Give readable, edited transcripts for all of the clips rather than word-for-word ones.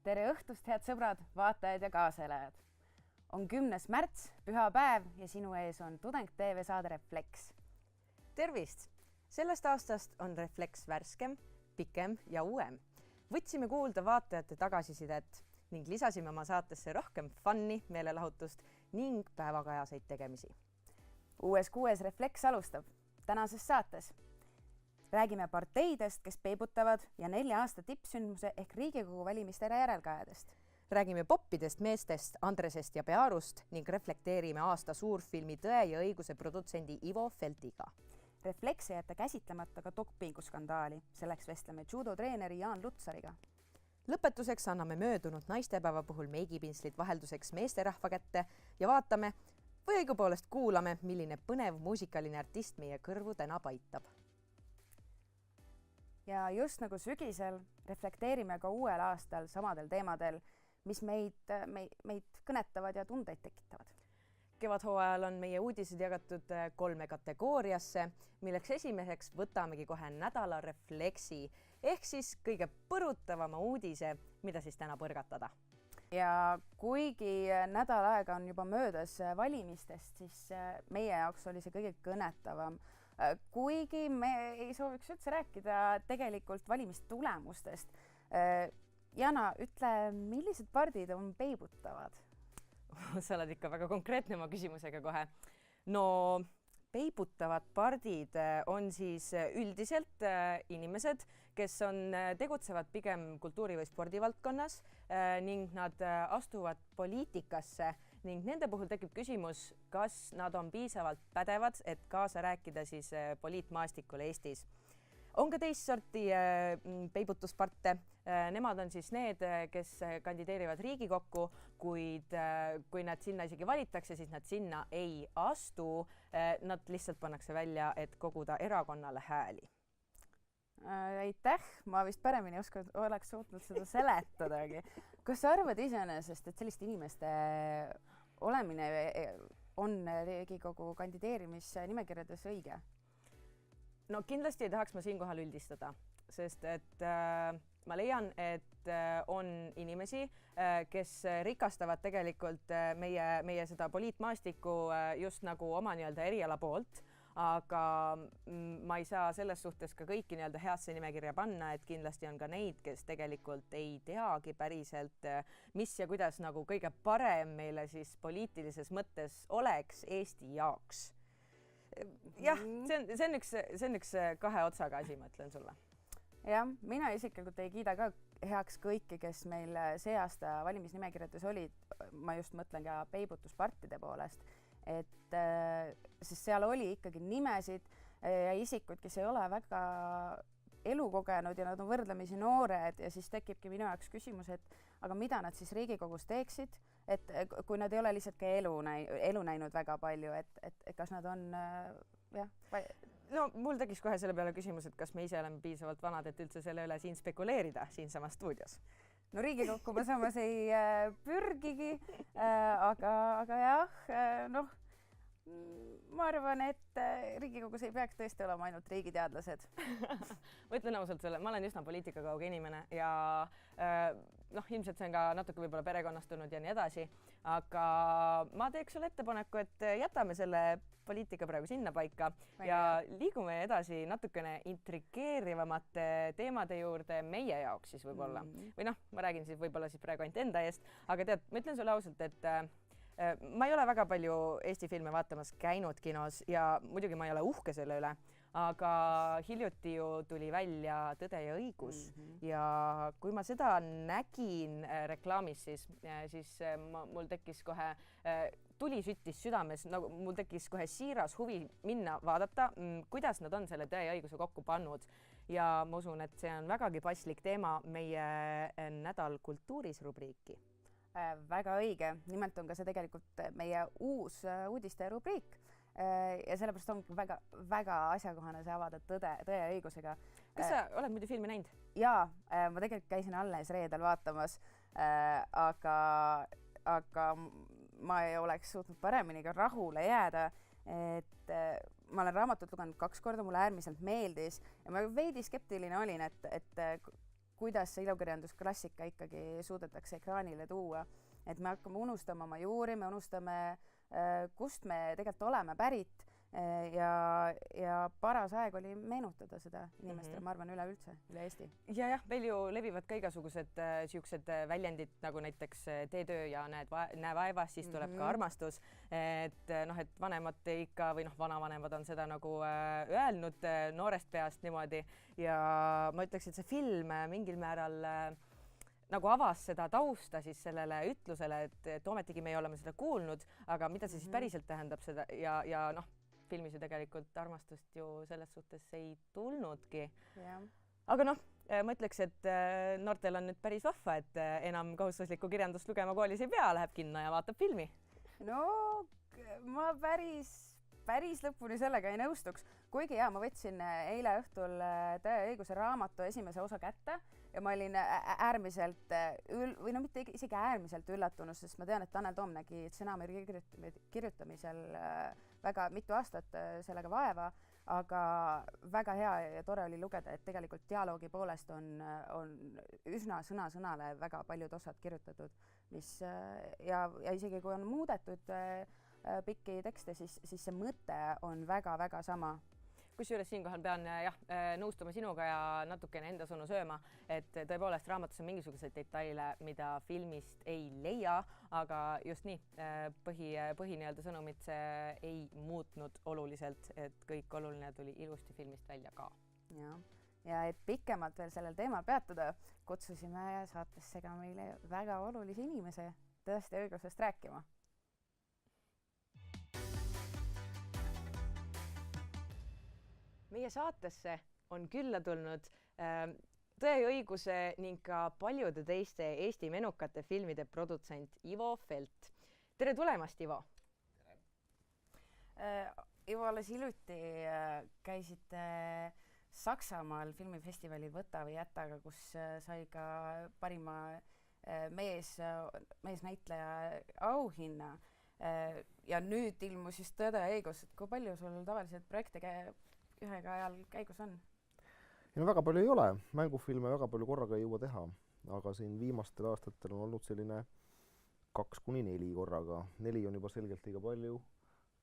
Tere õhtust, head sõbrad, vaatajad ja kaaselejad. On 10. märts, püha päev ja sinu ees on Tudeng TV saade Refleks. Tervist! Sellest aastast on Refleks värskem, pikem ja uuem. Võtsime kuulda vaatajate tagasisidet ning lisasime oma saatesse rohkem funni, meelelahutust ning päevakajaseid tegemisi. Uues 6. Refleks alustab tänases saates. Räägime parteidest, kes peibutavad ja 4 aasta tippsündmuse ehk Riigikogu valimiste järelkajadest. Räägime poppidest meestest, Andresest ja Pearust ning reflekteerime aasta suurfilmi Tõe ja õiguse produtsendi Ivo Feltiga. Refleks ei jätta käsitlemata ka dopinguskandaali. Selleks vestleme judotreeneri Jaan Lutsariga. Lõpetuseks anname möödunud naistepäeva puhul meigipinslit vahelduseks meesterahva kätte ja vaatame või õigupoolest kuulame, milline põnev muusikaline artist meie kõrvu täna paitab. Ja just nagu sügisel reflekteerime ka uuel aastal samadel teemadel, mis meid kõnetavad ja tundeid tekitavad. Kevadhooajal on meie uudised jagatud 3 kategooriasse, milleks esimeseks võtamegi kohe nädala refleksi ehk siis kõige põrutavama uudise, mida siis täna põrgatada. Ja kuigi nädal aega on juba möödas valimistest, siis meie jaoks oli see kõige kõnetavam. Kuigi me ei sooviks üldse rääkida tegelikult valimistulemustest. Jana, ütle, millised pardid on peibutavad? Sa oled ikka väga konkreetne oma küsimusega kohe. No, peibutavad pardid on siis üldiselt inimesed, kes tegutsevad pigem kultuuri- või spordivaldkonnas ning nad astuvad poliitikasse ning nende puhul tekib küsimus, kas nad on piisavalt pädevad, et kaasa rääkida siis poliitmaastikul Eestis. On ka teist sorti peibutusparte. Nemad on siis need, kes kandideerivad Riigikokku, kuid kui nad sinna isegi valitakse, siis nad sinna ei astu. Nad lihtsalt pannakse välja, et koguda erakonnale hääli. Aitäh, ma vist paremini oleks suutnud seda seletadagi. Kas sa arvad iseenesest, et selliste inimeste olemine on Riigikogu kandideerimisnimekirjades õige? No kindlasti ei tahaks ma siinkohal üldistada, sest et ma leian, et on inimesi, kes rikastavad tegelikult meie seda poliitmaastikku just nagu oma eriala poolt, aga ma ei saa selles suhtes ka kõiki heasse nimekirja panna, et kindlasti on ka neid, kes tegelikult ei teagi päriselt, mis ja kuidas nagu kõige parem meile siis poliitilises mõttes oleks Eesti jaoks. Jah, see on üks 2 otsaga asi, ma ütlen sulle. Jah, mina isiklikult ei kiida ka heaks kõiki, kes meil see aasta valimisnimekirjades olid. Ma just mõtlen ka peibutuspartide poolest, et sest seal oli ikkagi nimesid ja isikud, kes ei ole väga elukogenud ja nad on võrdlemisi noored ja siis tekibki minu jaoks küsimus, et aga mida nad siis Riigikogus teeksid, et kui nad ei ole lihtsalt ka elu näinud väga palju, et kas nad on No mul tekkis kohe selle peale küsimus, et kas me ise oleme piisavalt vanad, et üldse selle üle siin spekuleerida siinsamas stuudios. No Riigikokku ma samas ei pürgigi, aga jah, ma arvan, et Riigikogus ei peaks tõesti olema ainult riigiteadlased. Ma ütlen ausalt sulle, ma olen üsna poliitikakauge inimene ja ilmselt see on ka natuke võib-olla perekonnastunud ja nii edasi, aga ma teeks sulle ettepaneku, et jätame selle poliitika praegu sinna paika ja liigume edasi natukene intrigeerivamate teemade juurde meie jaoks siis võib-olla. Või ma räägin siis võib-olla siis praegu ainult enda eest, aga tead, ma ütlen sulle ausalt, et ma ei ole väga palju Eesti filme vaatamas käinud kinos ja muidugi ma ei ole uhke selle üle, aga hiljuti ju tuli välja Tõde ja õigus ja kui ma seda nägin reklaamis, siis mul tekkis kohe, tuli süttis südames, nagu mul tekkis kohe siiras huvi minna vaadata, kuidas nad on selle Tõe ja õiguse kokku pannud ja ma usun, et see on vägagi paslik teema meie nädal kultuuris rubriiki. Väga õige. Nimelt on ka see tegelikult meie uus uudiste rubriik ja sellepärast on väga, väga asjakohane see avada Tõe ja õigusega. Kas sa oled muidu filmi näinud? Jaa, ma tegelikult käisin alles reedel vaatamas, aga ma ei oleks suutnud paremini ka rahule jääda, et ma olen raamatut lugenud 2 korda, mulle äärmiselt meeldis ja ma veidi skeptiline olin, et kuidas see ilukirjandusklassika ikkagi suudetakse ekraanile tuua, et me hakkame unustama oma juuri, me unustame, kust me tegelikult oleme pärit ja paras aeg oli meenutada seda inimestele, ma arvan, üleüldse, üle Eesti. Jah, meil ju levivad ka igasugused siuksed väljendid nagu näiteks tee töö ja näe vaeva, siis tuleb ka armastus, et et vanemad ikka või vanavanemad on seda nagu öelnud noorest peast niimoodi ja ma ütleks, et see film mingil määral nagu avas seda tausta siis sellele ütlusele, et ometigi me oleme seda kuulnud, aga mida see siis päriselt tähendab seda ja filmis ju tegelikult armastust ju selles suhtes ei tulnudki. Aga ma ütleks, et noortel on nüüd päris vahva, et enam kohustuslikku kirjandust lugema koolis ei pea, läheb kinno ja vaatab filmi. No ma päris lõpuni sellega ei nõustuks, kuigi ma võtsin eile õhtul Tõe ja õiguse raamatu esimese osa kätte ja ma olin äärmiselt või mitte isegi äärmiselt üllatunud, sest ma tean, et Tanel Toom nägi stsenaariumi kirjutamisel väga mitu aastat sellega vaeva, aga väga hea ja tore oli lugeda, et tegelikult dialoogi poolest on üsna sõna-sõnale väga paljud osad kirjutatud, mis ja isegi kui on muudetud pikki tekste, siis see mõte on väga-väga sama. Kusjuures siinkohal pean nõustuma sinuga ja natukene enda sõnu sööma, et tõepoolest raamatus on mingisuguseid detaile, mida filmist ei leia, aga just nii, põhi sõnumit see ei muutnud oluliselt, et kõik oluline tuli ilusti filmist välja ka. Ja et pikemalt veel sellel teemal peatuda, kutsusime saatesse ka meile väga olulise inimese Tõest ja õigusest rääkima. Meie saatesse on külla tulnud Tõe ja õiguse ning ka paljude teiste Eesti menukate filmide produtsent Ivo Felt. Tere tulemast, Ivo! Tere! Ivo, alles hiljuti käisite Saksamaal filmifestivalil Võta või jätaga, kus sai ka parima meesnäitleja auhinna. Ja nüüd ilmus just Tõde ja õigus, et kui palju sul tavaliselt projekte ühega ajal käigus on? No väga palju ei ole. Mängufilme väga palju korraga ei jõua teha, aga siin viimastel aastatel on olnud selline 2-4 korraga. 4 on juba selgelt liiga palju,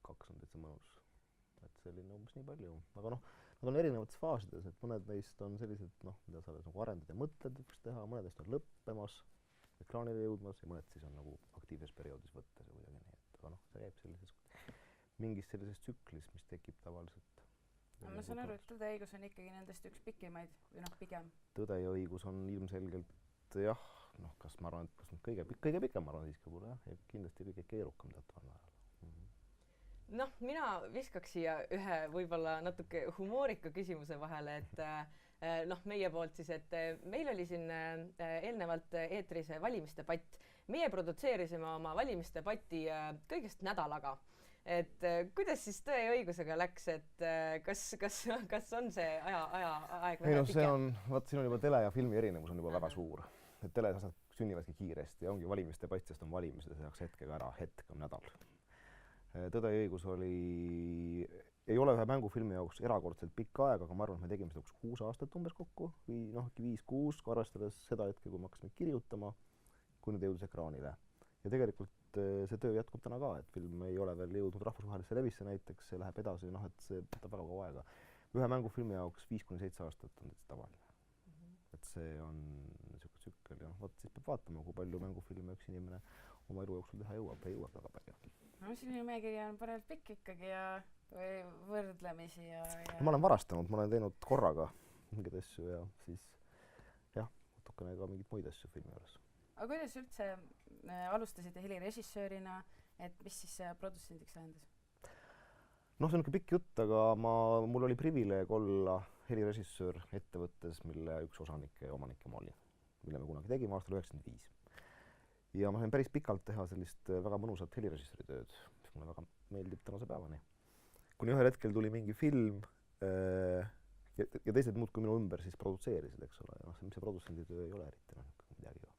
2 on täitsa mõnus. Et selline umbes nii palju. Aga nad on erinevates faasides, et mõned neist on sellised, mida sa nagu arendad ja mõtled, et võiks teha, mõnedest on lõppemas, ekraanile jõudmas ja mõned siis on nagu aktiivses perioodis võttes ja kuidagi nii. Aga see käib mingis sellises tsüklis, mis tekib tavaliselt. Ma saan aru, et Tõde ja õigus on ikkagi nendest üks pikimaid või pigem. Tõde ja õigus on ilmselgelt kas ma arvan, et kõige pikem, ma arvan siiski pole, ja kindlasti kõige keerukam teataval määral. Mina viskaks siia ühe võib-olla natuke humoorika küsimuse vahele, et meie poolt siis, et meil oli siin eelnevalt eetris valimisdebatt. Meie produtseerisime oma valimisdebatti kõigest nädalaga. Et kuidas siis Tõe ja õigusega läks, et kas on see aeg väga pikem? Siin on juba tele ja filmi erinevus on juba väga suur. Et teles asjad sünnivadki kiiresti ja ongi valimisdebatt, sest on valimised ja see hetkega ära, hetk on nädal. Tõde ja õigus ei ole ühe mängufilmi jaoks erakordselt pikk aeg, aga ma arvan, et me tegime seda 6 aastat umbes kokku või 5-6, arvestades seda hetke, kui me hakkasime kirjutama, kui nüüd jõudis ekraanile. Ja tegelikult see töö jätkub täna ka, et film ei ole veel jõudnud rahvusvahelisse levisse näiteks, see läheb edasi, et see võtab väga kaua aega. Ühe mängufilmi jaoks 5-7 aastat on täitsa tavaline. Et see on niisugune tsükkel ja siis peab vaatama, kui palju mängufilme üks inimene oma elu jooksul teha jõuab väga palju. Sinu nimekirja on parelt pikk ikkagi ja võrdlemisi ja... Ma olen varastanud, ma olen teinud korraga mingeid asju ja siis natukene ka mingeid muid asju filmi juures. Aga kuidas üldse alustasite helirežissöörina, et mis siis produtsendiks tähendas? See on niisugune pikk jutt, aga mul oli privileeg olla helirežissöör ettevõttes, mille üks osanike ja omanike ma olin, mille me kunagi tegime aastal 1995. Ja ma sain päris pikalt teha sellist väga mõnusat helirežissööri tööd, mis mulle väga meeldib tänase päevani. Kuni ühel hetkel tuli mingi film ja teised muud kui minu ümber siis produtseerisid, eks ole. Ja see produtsendi töö ei ole eriti midagi.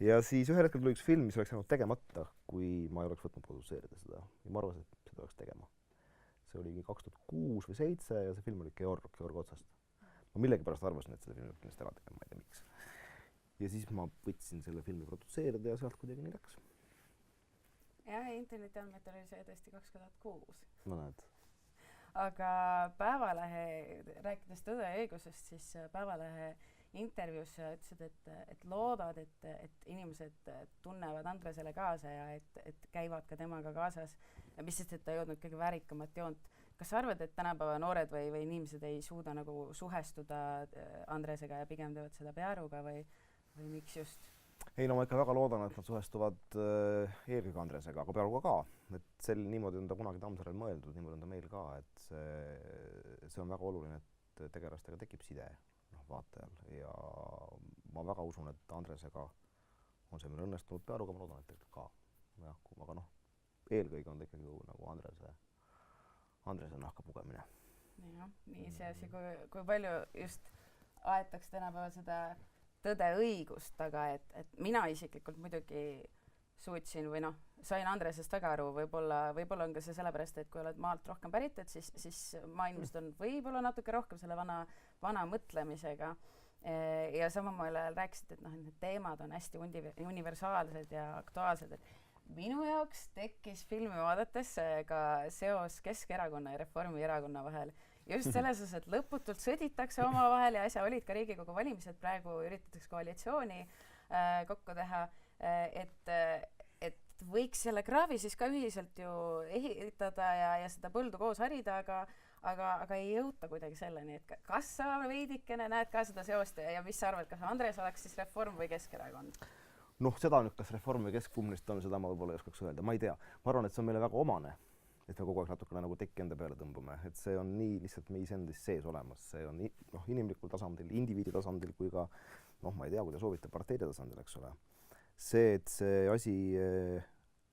Ja siis ühel hetkel tuli üks film, mis oleks jäänud tegemata, kui ma ei oleks võtnud produtseerida seda. Ja ma arvasin, et seda oleks tegema. See oli 2006 või 2007 ja see film oli Georg Otsast. ma millegipärast arvasin, et seda filmi peab kindlasti ära tegema, ma ei tea miks. Ja siis ma võtsin selle filmi produtseerida ja sealt kuidagi nii läks. jah, interneti andmetel oli see tõesti 2006. No näed. Aga Päevalehe, rääkides Tõde ja õigusest, siis Päevalehe intervjuus ütlesid, et loodad, et inimesed tunnevad Andresele kaasa ja et käivad ka temaga kaasas, mis sest, et ta ei jõudnud kõige väärikamat joont. Kas sa arvad, et tänapäeva noored või inimesed ei suuda nagu suhestuda Andresega ja pigem teevad seda Pearuga või miks just? Ei, no ma ikka väga loodan, et nad suhestuvad eelkõige Andresega, aga Pearuga ka. Et niimoodi on ta kunagi Tammsaarel mõeldud, niimoodi on ta meil ka, et see on väga oluline, et tegelastega tekib side vaatajal ja ma väga usun, et Andresega on see meil õnnestunud, Pearuga ma loodan, et tegelikult ka. Ja, aga eelkõige on ta ikkagi nagu Andrese nahka pugemine. Jah, nii see asi, kui palju just aetakse tänapäeval seda tõde õigust taga, et mina isiklikult muidugi suutsin või sain Andresest väga aru, võib-olla on ka see sellepärast, et kui oled maalt rohkem pärit, et siis maainimesed on võib-olla natuke rohkem selle vana mõtlemisega ja samal ajal rääkisid, et need teemad on hästi universaalsed ja aktuaalsed, et minu jaoks tekkis filmi vaadates ka seos Keskerakonna ja Reformierakonna vahel. Just selles osas, et lõputult sõditakse omavahel ja äsja olid ka Riigikogu valimised, praegu üritatakse koalitsiooni kokku teha, et võiks selle kraavi siis ka ühiselt ju ehitada ja seda põldu koos harida, aga ei jõuta kuidagi selleni, et kas sa veidikene näed ka seda seost ja mis sa arvad, kas Andres oleks siis Reform või Keskerakond? Seda nüüd, kas Reform või Keskkumnist on, seda ma võib-olla ei oskaks öelda, ma ei tea. Ma arvan, et see on meile väga omane, et me kogu aeg natukene nagu tekki enda peale tõmbame, et see on nii lihtsalt meis endis sees olemas, see on inimlikul tasandil, indiviidi tasandil kui ka, ma ei tea, kui te soovite, parteide tasandil, eks ole. See, et see asi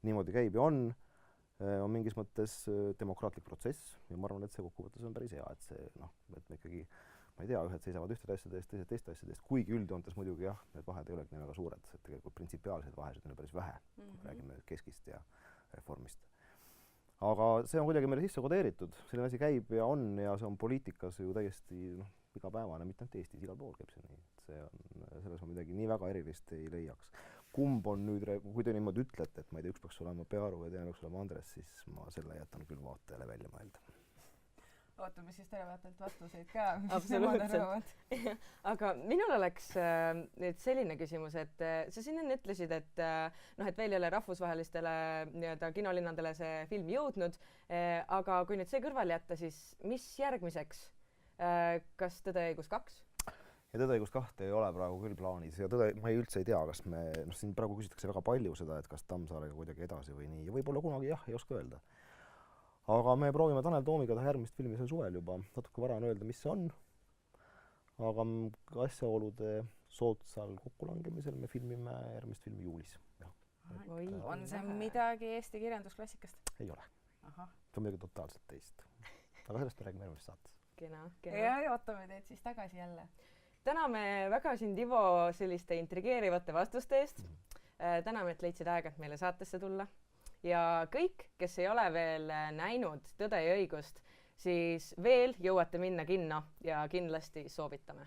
niimoodi käib ja on mingis mõttes demokraatlik protsess ja ma arvan, et see kokkuvõttes on päris hea, et see, et me ikkagi ma ei tea, ühed seisavad ühtede asjade eest, teised teiste asjade eest, kuigi üldjoontes muidugi jah, need vahed ei olegi nii väga suured, et tegelikult printsipiaalseid vahesid on päris vähe, räägime Keskist ja Reformist. Aga see on kuidagi meile sisse kodeeritud, selline asi käib ja see on poliitikas ju täiesti igapäevane, mitte ainult Eestis, igal pool käib see nii, et see on, selles ma midagi nii väga erilist ei leiaks. Kumb on nüüd, kui te niimoodi ütlete, et ma ei tea, üks peaks olema Pearu ja teine peaks olema Andres, siis ma selle jätan küll vaatajale välja mõelda. Ootame siis tervetelt vastuseid ka. Absoluutselt. Aga minul oleks nüüd selline küsimus, et sa siin enne ütlesid, et veel ei ole rahvusvahelistele kinolinnadele see film jõudnud, aga kui nüüd see kõrval jätta, siis mis järgmiseks? Kas Tõde ja õigus 2? Ja Tõde ja õigus 2 ei ole praegu küll plaanis ja ma üldse ei tea, kas me, siin praegu küsitakse väga palju seda, et kas Tammsaarega kuidagi edasi või nii ja võib-olla kunagi jah, ei oska öelda. Aga me proovime Tanel Toomiga teha järgmist filmi sel suvel juba, natuke vara on öelda, mis see on. Aga asjaolude soodsal kokkulangemisel me filmime järgmist filmi juulis. On see midagi Eesti kirjandusklassikast? Ei ole. See on midagi totaalselt teist. Aga sellest me räägime järgmises saates. Kena. Ja ootame teid siis tagasi jälle. Täname väga siin Tivo selliste intrigeerivate vastuste eest. Täname, et leidsid aega, et meile saatesse tulla. Ja kõik, kes ei ole veel näinud Tõde ja õigust, siis veel jõuate minna kinno ja kindlasti soovitame.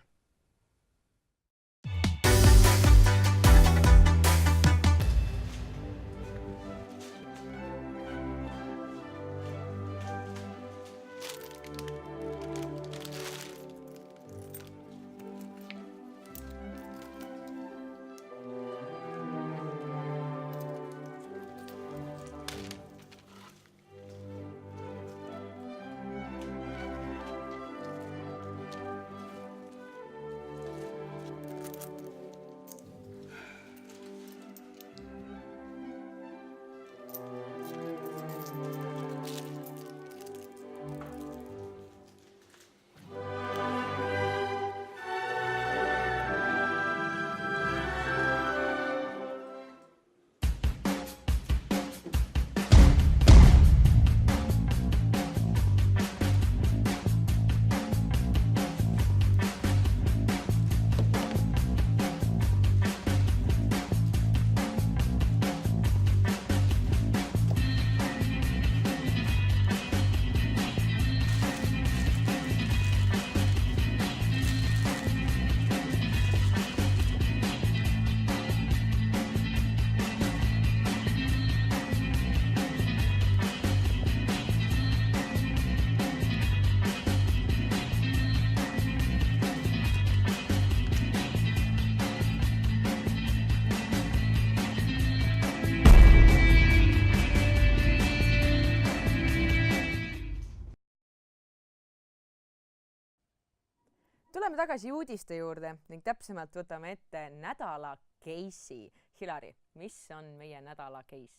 tuleme tagasi uudiste juurde ning täpsemalt võtame ette nädala case'i. Hilari, mis on meie nädala case?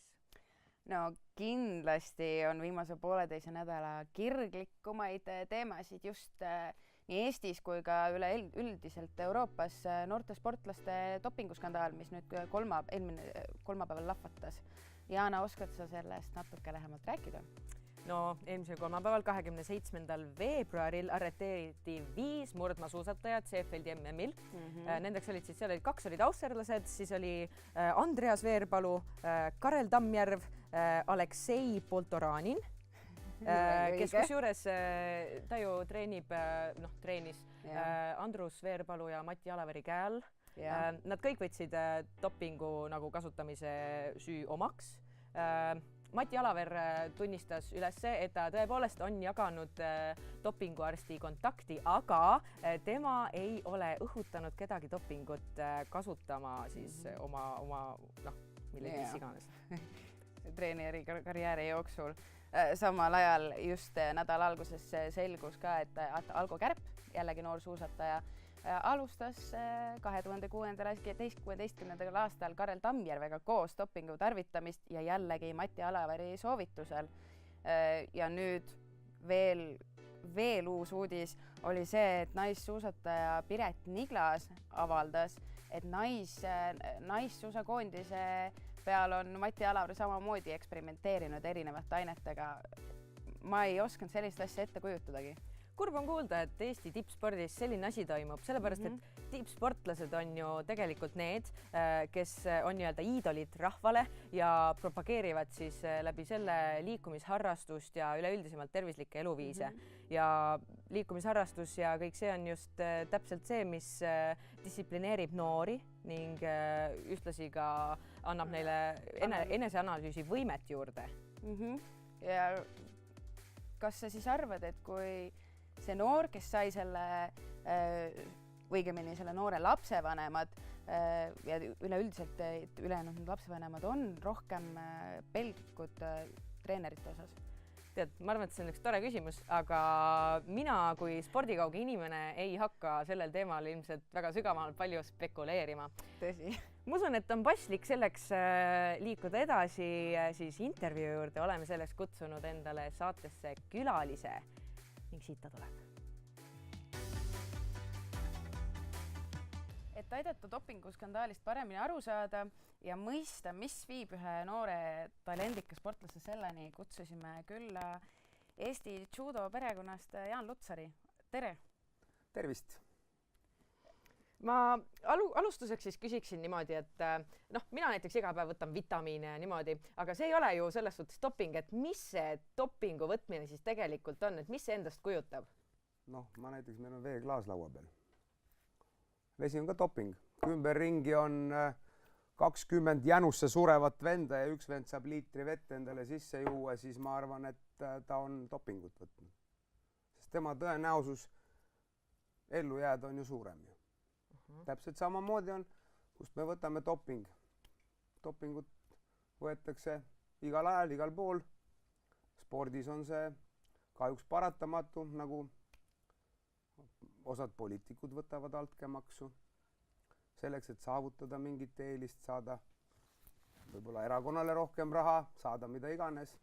No kindlasti on viimase pooleteise nädala kirglikumaid teemasid just nii Eestis kui ka üleüldiselt Euroopas noorte sportlaste dopinguskandaal, mis nüüd eelmine kolmapäeval lahvatas. Jaana, oskad sa sellest natuke lähemalt rääkida? No eelmisel kolmapäeval 27. veebruaril arreteeriti 5 murdmaasuusatajat Seefeldi MM-il. Nendeks olid siis, seal olid 2 olid austerlased, siis oli Andreas Veerpalu, Karel Tammjärv, Aleksei Poltoranin, kes kusjuures ta ju treenis Andrus Veerpalu ja Mati Alaveri käe all. Nad kõik võtsid dopingu nagu kasutamise süü omaks. Mati Alaver tunnistas ülesse, et ta tõepoolest on jaganud dopinguarsti kontakti, aga tema ei ole õhutanud kedagi dopingut kasutama siis oma millegis iganes. Treeneri karjääri jooksul. Samal ajal just nädala alguses selgus ka, et Algo Kärp, jällegi noor suusataja, alustas 2016. aastal Karel Tammjärvega koos dopingu tarvitamist ja jällegi Mati Alaveri soovitusel. Ja nüüd veel uus uudis oli see, et naissuusataja Piret Niglas avaldas, et naissuusakoondise peal on Mati Alaver samamoodi eksperimenteerinud erinevate ainetega. Ma ei osanud sellist asja ette kujutadagi. Kurb on kuulda, et Eesti tippspordis selline asi toimub, sellepärast et tippsportlased on ju tegelikult need, kes on nii-öelda iidolid rahvale ja propageerivad siis läbi selle liikumisharrastust ja üleüldisemalt tervislikke eluviise. Ja liikumisharrastus ja kõik see on just täpselt see, mis distsiplineerib noori ning ühtlasi ka annab neile eneseanalüüsi võimet juurde. Ja kas sa siis arvad, et kui see noor, kes sai selle, õigemini selle noore lapsevanemad ja üleüldiselt ülejäänud lapsevanemad on rohkem pelglikud treenerite osas? Tead, ma arvan, et see on üks tore küsimus, aga mina kui spordikauge inimene ei hakka sellel teemal ilmselt väga sügavalt palju spekuleerima. Tõsi. Ma usun, et on paslik selleks liikuda edasi siis intervjuu juurde. Oleme selleks kutsunud endale saatesse külalise ning siit ta tuleb. Et aidata dopinguskandaalist paremini aru saada ja mõista, mis viib ühe noore talendika sportlase selleni, kutsusime külla Eesti judo perekonnast Jaan Lutsari. Tere! Tervist! Ma alustuseks siis küsiksin niimoodi, et mina näiteks iga päev võtan vitamiine ja niimoodi, aga see ei ole ju selles suhtes doping, et mis see dopingu võtmine siis tegelikult on, et mis see endast kujutab? Ma näiteks, meil on veeklaas laua peal. Vesi on ka doping. Ümberringi on 20 jänusse surevat venda ja üks vend saab liitri vett endale sisse juua, siis ma arvan, et ta on dopingut võtnud. Sest tema tõenäosus ellu jääda on ju suurem ju. Täpselt samamoodi on, kust me võtame doping. Dopingut võetakse igal ajal, igal pool. Spordis on see kahjuks paratamatu, nagu osad poliitikud võtavad altkäemaksu selleks, et saavutada mingit eelist, saada võib-olla erakonnale rohkem raha, saada mida iganes.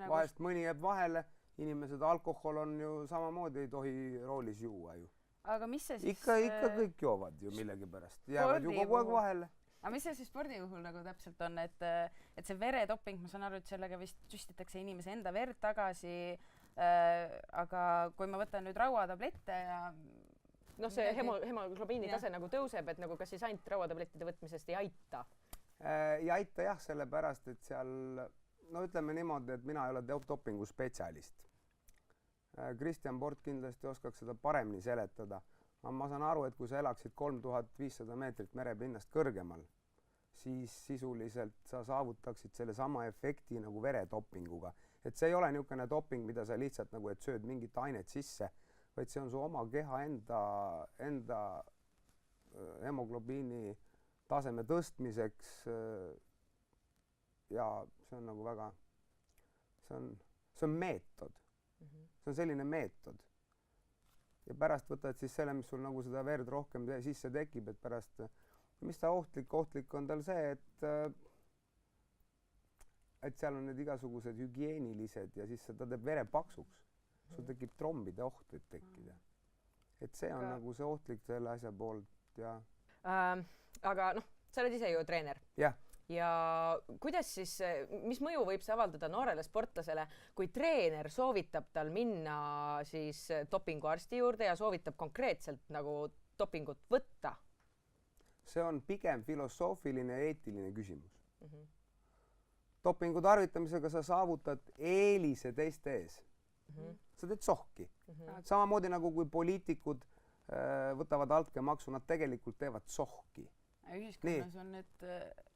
Vahest mõni jääb vahele, inimesed alkohol on ju samamoodi, ei tohi roolis juua ju. Aga mis see siis... Ikka kõik joovad ju millegi pärast. Jäävad ju kogu aeg vahele. Aga mis see siis spordi juhul nagu täpselt on, et see veredoping, ma saan aru, et sellega vist süstitakse inimese enda verd tagasi, aga kui ma võtan nüüd rauatablette ja... see hemoglobiini tase nagu tõuseb, et nagu kas siis ainult rauatablettide võtmisest ei aita? Ei aita jah, sellepärast, et seal, ütleme niimoodi, et mina ei ole dopingu spetsialist. Kristjan Port kindlasti oskaks seda paremini seletada. Ma saan aru, et kui sa elaksid 3500 meetrit merepinnast kõrgemal, siis sisuliselt sa saavutaksid selle sama efekti nagu veredopinguga. Et see ei ole niisugune doping, mida sa lihtsalt nagu, et sööd mingit ainet sisse, vaid see on su oma keha enda hemoglobiini taseme tõstmiseks ja see on nagu väga, see on meetod. See on selline meetod. ja pärast võtad siis selle, mis sul nagu seda verd rohkem sisse tekib, et pärast, mis ta ohtlik on tal see, et seal on need igasugused hügieenilised ja siis ta teeb vere paksuks. Sul tekib trombide oht võib tekkida. Et see on nagu see ohtlik selle asja poolt ja... Aga noh, sa oled ise ju treener. Jah. Ja kuidas siis, mis mõju võib see avaldada noorele sportlasele, kui treener soovitab tal minna siis dopinguarsti juurde ja soovitab konkreetselt nagu dopingut võtta? See on pigem filosoofiline ja eetiline küsimus. Dopingu tarvitamisega sa saavutad eelise teiste ees. Sa teed sohki. Samamoodi nagu kui poliitikud võtavad altkäemaksu, nad tegelikult teevad sohki. Ühiskonnas on nüüd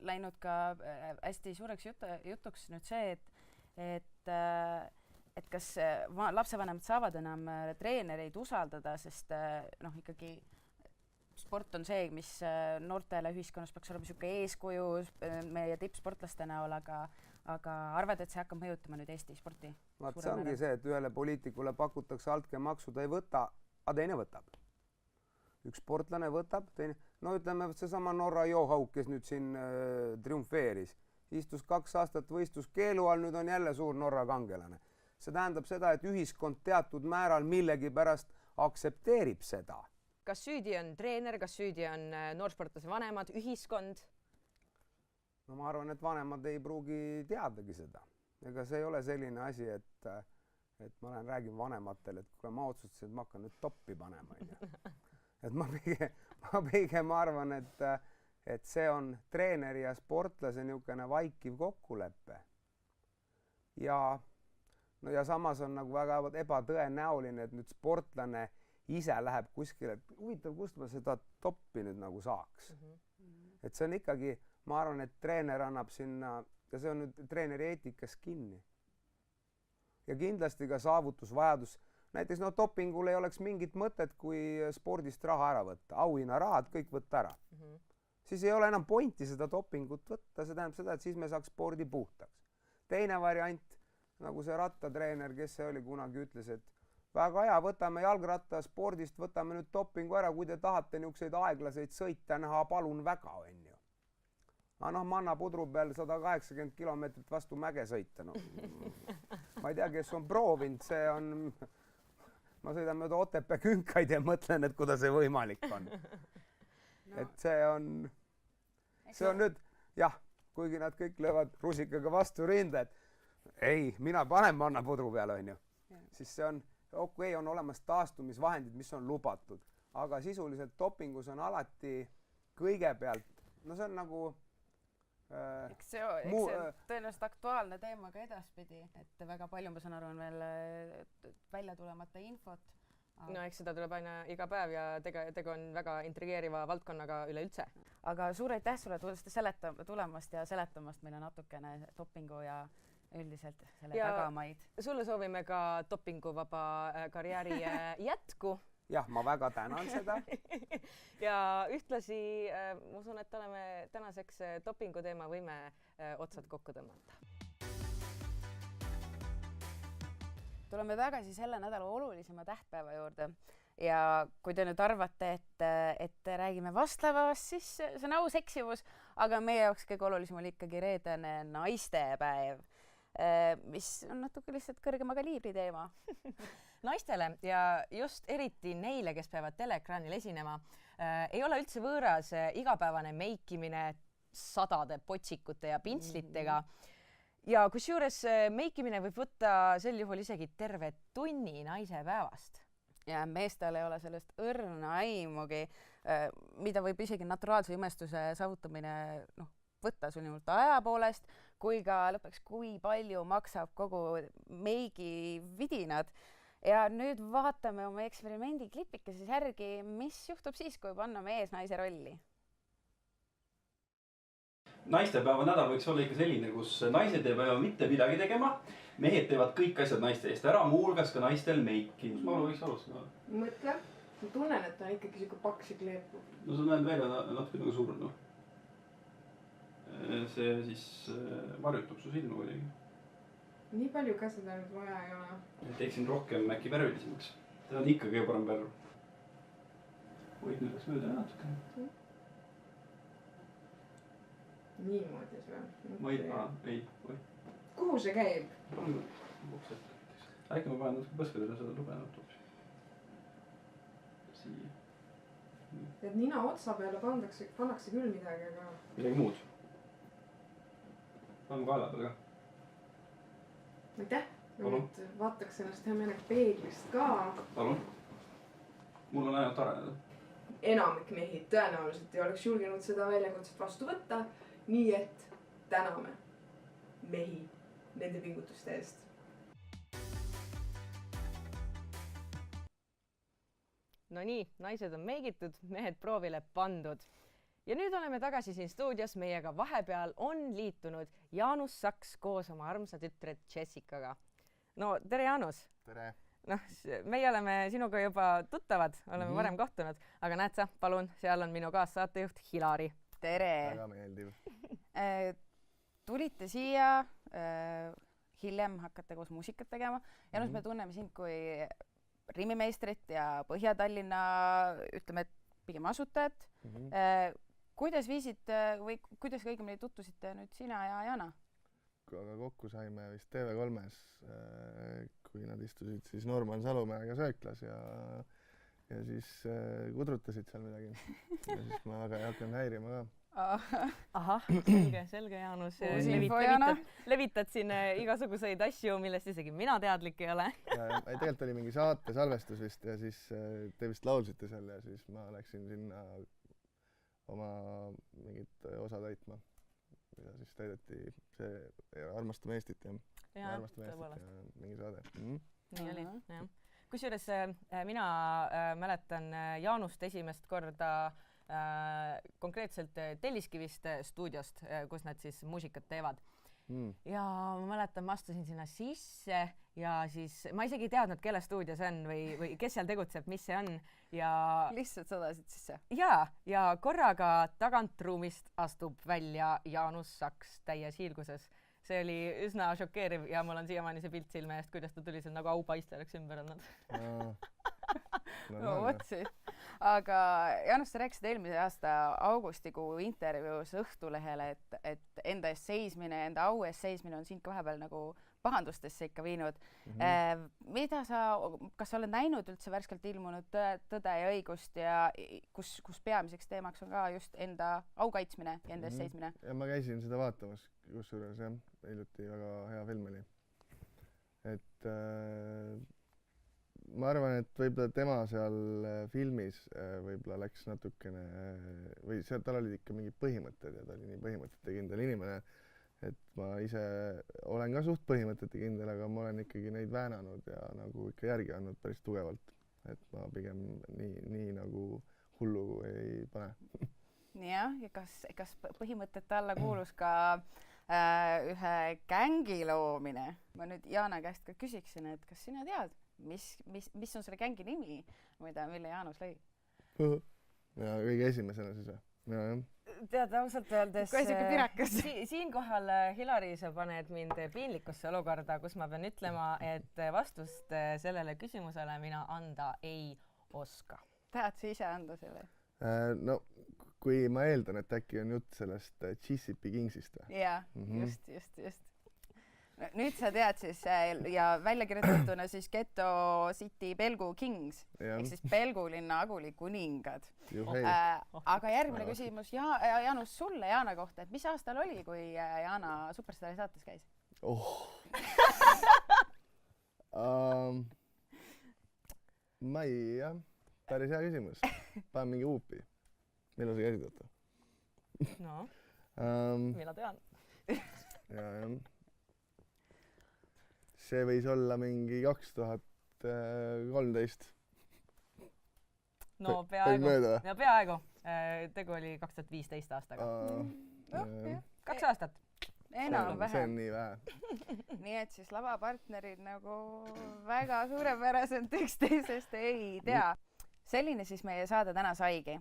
läinud ka hästi suureks jutuks nüüd see, et kas lapsevanemad saavad enam treenereid usaldada, sest ikkagi sport on see, mis noortele ühiskonnas peaks olema niisugune eeskuju meie tippsportlaste näol, aga arvad, et see hakkab mõjutama nüüd Eesti sporti? Vaat see ongi see, et ühele poliitikule pakutakse altkäemaksu, ta ei võta, aga teine võtab. Üks sportlane võtab, teine, no ütleme, seesama Norra Johaug, kes nüüd siin triumfeeris, istus 2 aastat võistluskeelu all, nüüd on jälle suur Norra kangelane. See tähendab seda, et ühiskond teatud määral millegi pärast aktsepteerib seda. Kas süüdi on treener, kas süüdi on noorsportlase vanemad, ühiskond? No ma arvan, et vanemad ei pruugi teadagi seda. Ega see ei ole selline asi, et ma räägin vanematele, et kui ma otsustasin, et ma hakkan nüüd toppi panema. Et ma pigem arvan, et see on treeneri ja sportlase niisugune vaikiv kokkulepe. Ja samas on nagu väga ebatõenäoline, et nüüd sportlane ise läheb kuskile, et huvitav, kust ma seda toppi nüüd nagu saaks. Et see on ikkagi, ma arvan, et treener annab sinna, ja see on nüüd treeneri eetikas kinni. Ja kindlasti ka saavutusvajadus. Näiteks dopingul ei oleks mingit mõtet, kui spordist raha ära võtta. Auhinnarahad kõik võtta ära. Siis ei ole enam pointi seda dopingut võtta, see tähendab seda, et siis me saaks spordi puhtaks. Teine variant, nagu see rattatreener, kes see oli kunagi ütles, et väga hea, võtame jalgratta spordist, võtame nüüd dopingu ära, kui te tahate niisuguseid aeglaseid sõita näha, palun väga, on ju. Aga manna pudru peal 180 kilomeetrit vastu mäge sõita. No. Ma ei tea, kes on proovinud, see on... Ma sõidan mööda Otepää künkaid ja mõtlen, et kuidas see võimalik on. No. Et see on nüüd, jah, kuigi nad kõik löövad rusikaga vastu rinde, et ei, mina panen manna pudru peal, on ju. Siis see on, okei, on olemas taastumisvahendid, mis on lubatud, aga sisuliselt dopingus on alati kõigepealt, no see on nagu... Eks see on tõenäoliselt aktuaalne teema ka edaspidi, et väga palju, ma saan aru, on veel välja tulemata infot. No eks seda tuleb aina iga päev ja tegu on väga intrigeeriva valdkonnaga üleüldse. Aga suur aitäh sulle tulemast ja seletamast meile natukene dopingu ja üldiselt selle tagamaid. Sulle soovime ka dopinguvaba karjääri jätku. Jah, ma väga tänan seda. Ja ühtlasi ma usun, et oleme tänaseks dopingu teema võime otsad kokku tõmmata. Tuleme tagasi selle nädala olulisema tähtpäeva juurde ja kui te nüüd arvate, et räägime vastlavast, siis see on aus eksivus, aga meie jaoks kõige olulisem oli ikkagi reedene naistepäev, mis on natuke lihtsalt kõrgema kaliibri teema. Naistele ja just eriti neile, kes peavad teleekraanil esinema, ei ole üldse võõras igapäevane meikimine sadade potsikute ja pintslitega. Ja kusjuures meikimine võib võtta sel juhul isegi terve tunni naise päevast. Ja meestel ei ole sellest õrna aimugi, mida võib isegi naturaalse imestuse saavutamine võtta sul nimelt aja poolest, kui ka lõpuks, kui palju maksab kogu meigi vidinad. Ja nüüd vaatame oma eksperimendi klipikeses järgi, mis juhtub siis, kui panna mees naise rolli. Naistepäeva nädal võiks olla ikka selline, kus naised ei pea mitte midagi tegema. Mehed teevad kõik asjad naiste eest ära, muu hulgas ka naistel meiki. Kus ma võiks alustada? Mõtle, ma tunnen, et ta on ikkagi siuke paks ja kleepu. No see näeb välja natuke nagu suur. No. See siis varjutab su silma kuidagi. Nii palju ka seda nüüd vaja ei ole. Teeksin rohkem äkki värvilisemaks. see on ikka kõige parem värv. Oi, nüüd läks mööda natuke. Niimoodi see on. Ma ei, oi. Kuhu see käib? Äkki ma panen natuke põskadele seda lugenud hoopis. Siia. Et nina otsa peale pannakse küll midagi, aga... Midagi muud. Pann kaela peale ka. Aitäh! Nüüd vaataks ennast hea meelega peeglist ka. Palun. Mul on ainult areneda. Enamik mehi tõenäoliselt ei oleks julgenud seda väljakutset vastu võtta, nii et täname mehi nende pingutuste eest. No nii, naised on meigitud, mehed proovile pandud. Ja nüüd oleme tagasi siin stuudios, meiega vahepeal on liitunud Jaanus Saks koos oma armsa tütre Jessicaga. No tere, Jaanus! Tere! Noh, meie oleme sinuga juba tuttavad, oleme varem kohtunud, aga näed sa, palun, seal on minu kaassaatejuht Hilari. Tere! Väga meeldiv. Tulite siia, hiljem hakkate koos muusikat tegema. Jaanus, me tunneme sind kui Rimmimeistrit ja Põhja-Tallinna, ütleme, et pigem asutajat. Kuidas viisid või kuidas õigemini tuttusite nüüd sina ja Jana? Aga kokku saime vist TV3-s, kui nad istusid siis Norman Salumäega sööklas ja siis kudrutasid seal midagi. Ja siis ma väga ei hakanud häirima ka. Ahah, selge, Jaanus. Levitad siin igasuguseid asju, millest isegi mina teadlik ei ole. Tegelikult oli mingi saate salvestus vist ja siis te vist laulsite seal ja siis ma läksin sinna oma mingit osa täitma. Ja siis täideti see Armastame Eestit ja Armastame Eestit ja mingi saade. Nii oli, jah. Kusjuures mina mäletan Jaanust esimest korda konkreetselt Telliskivist stuudiost, kus nad siis muusikat teevad. Ja ma mäletan, ma astusin sinna sisse ja siis ma isegi ei teadnud, kelle stuudio see on või kes seal tegutseb, mis see on. Ja lihtsalt sadasid sisse? Ja korraga tagantruumist astub välja Jaanus Saks täies hiilguses. See oli üsna šokeeriv ja mul on siiamaani see pilt silme eest, kuidas ta tuli seal nagu aupaiste oleks ümber olnud. No otsi. Aga Jaanus, sa rääkisid eelmise aasta augustikuu intervjuus Õhtulehele, et enda eest seismine, enda au eest seismine on sind ka vahepeal nagu pahandustesse ikka viinud. Kas sa oled näinud üldse värskelt ilmunud Tõde ja õigust ja kus peamiseks teemaks on ka just enda au kaitsmine ja enda eest seismine? Ja ma käisin seda vaatamas, kusjuures jah, hiljuti väga hea film oli. Et ma arvan, et võib-olla tema seal filmis võib-olla läks natukene või seal tal olid ikka mingid põhimõtted ja ta oli nii põhimõtete kindel inimene, et ma ise olen ka suht põhimõtete kindel, aga ma olen ikkagi neid väänanud ja nagu ikka järgi andnud päris tugevalt, et ma pigem nii nagu hullu ei pane. Jah, ja kas põhimõtete alla kuulus ka ühe gängi loomine? Ma nüüd Jaana käest ka küsiksin, et kas sina tead, mis on selle gängi nimi, mille Jaanus lõi? Ja kõige esimesena siis või? Tead, ausalt öeldes siinkohal, Hilari, sa paned mind piinlikusse olukorda, kus ma pean ütlema, et vastust sellele küsimusele mina anda ei oska. Tahad sa ise anda selle? No, kui ma eeldan, et äkki on jutt sellest GCP Kingsist või? Jaa, just. Nüüd sa tead siis ja välja kirjutatuna siis Ghetto City Pelgu Kings ehk siis Pelgu linna Aguli kuningad. Aga järgmine küsimus Jaanus sulle Jaana kohta, et mis aastal oli, kui Jaana Superstaari saates käis? Ma ei, jah, päris hea küsimus. Panen mingi uupi. Millal sa käisid võtta? No, mina tean. Jah. See võis olla mingi 2013. No peaaegu. Tegu oli 2015 aastaga. 2 aastat. Enam-vähem. See on nii vähe. Nii et siis lavapartnerid nagu väga suurepäraselt üksteisest ei tea. Selline siis meie saade täna saigi.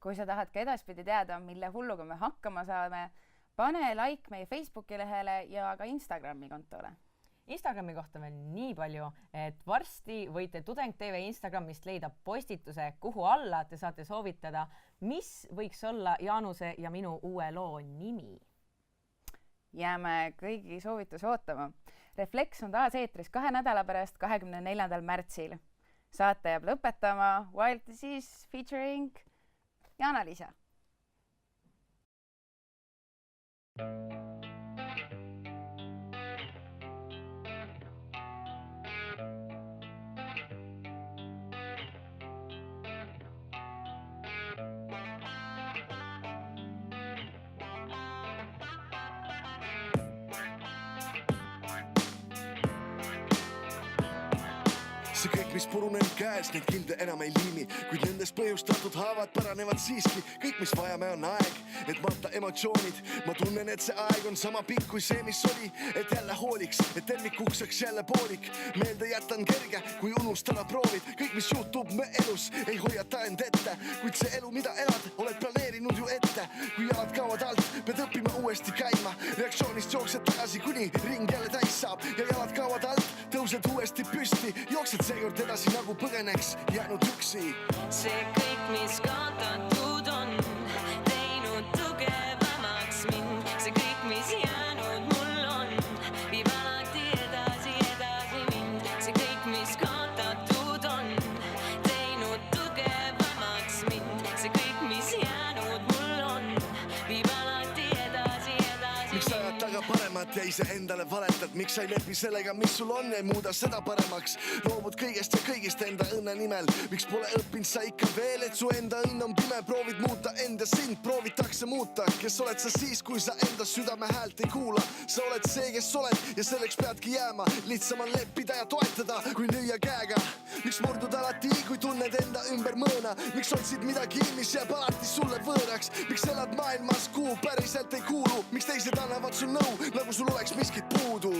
Kui sa tahad ka edaspidi teada, mille hulluga me hakkama saame, pane like meie Facebooki lehele ja ka Instagrami kontole. Instagrami kohta veel nii palju, et varsti võite Tudeng TV Instagramist leida postituse, kuhu alla te saate soovitada, mis võiks olla Jaanuse ja minu uue loo nimi. Jääme kõigi soovitusi ootama. Refleks on taas eetris 2 nädala pärast 24. märtsil. Saate jääb lõpetama Wild Disease featuring Jaana-Liisa. See kõik, mis purunenud käes, neid kilde enam ei liimi, kuid nendest põhjustatud haavad paranevad siiski. Kõik, mis vajame, on aeg, et matta emotsioonid. Ma tunnen, et see aeg on sama pikk kui see, mis oli, et jälle hooliks, et tervikuks saaks jälle poolik. Meelde jätan kerge, kui unustada proovid. Kõik, mis juhtub me elus, ei hoiata end ette, kuid see elu, mida elad, oled planeerinud ju ette. Kui jalad kaovad alt, pead õppima uuesti käima. Reaktsioonist jooksed tagasi, kuni ring jälle täis saab ja jalad kaovad alt, tõused uuesti püsti, jooksed seekord edasi nagu põgeneks jäänud üksi. See kõik, mis kaotatud on, teinud tugevamaks mind. See kõik, mis jäänud mul on, viib alati edasi mind. See kõik, mis kaotatud on, teinud tugevamaks mind. See kõik, mis jäänud mul on, viib alati edasi Miks sa ajad taga paremat ja ise endale valetad? Miks sa ei lepi sellega, mis sul on, ei muuda seda paremaks? Loobud kõigest ja kõigist enda õnne nimel. Miks pole õppinud sa ikka veel, et su enda õnn on pime? Proovid muuta end ja sind proovitakse muuta. Kes oled sa siis, kui sa enda südame häält ei kuula? Sa oled see, kes oled ja selleks peadki jääma. Lihtsam on leppida ja toetada, kui lüüa käega. Miks murdud alati, kui tunned enda ümber mõõna? Miks otsid midagi, mis jääb alati sulle võõraks? Miks elad maailmas, kuhu päriselt ei kuulu? Miks teised annavad sul nõu, nagu sul oleks miskit puudu?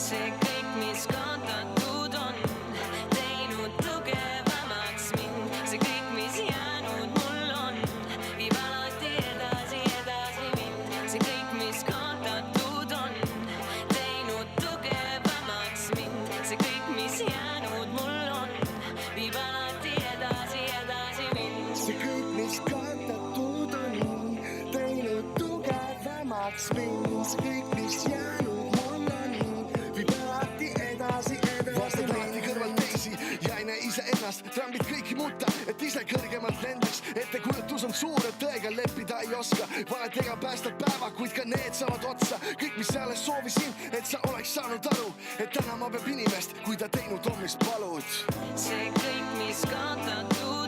See kõik, mis kaotatud on, teinud tugevamaks mind. See kõik, mis jäänud mul on, viib alati edasi mind. See kõik, mis kaotatud on, teinud tugevamaks mind. See kõik, mis jäänud mul on, viib alati edasi mind. See kõik, mis kaotatud on, teinud tugevamaks mind. See kõik, mis jäänud mul on, viib alati edasi Vastad lahti kõrval teisi ja ei näe ise ennast. Trambid kõiki muuta, et ise kõrgemalt lendaks. Ettekujutus on suur, et tõega leppida ei oska. Valedega päästad päeva, kuid ka need saavad otsa. Kõik, mis alles soovisin, et sa oleks saanud aru, et täna ma peab inimest, kui ta teinud on, mis palud. See kõik, mis kaotatud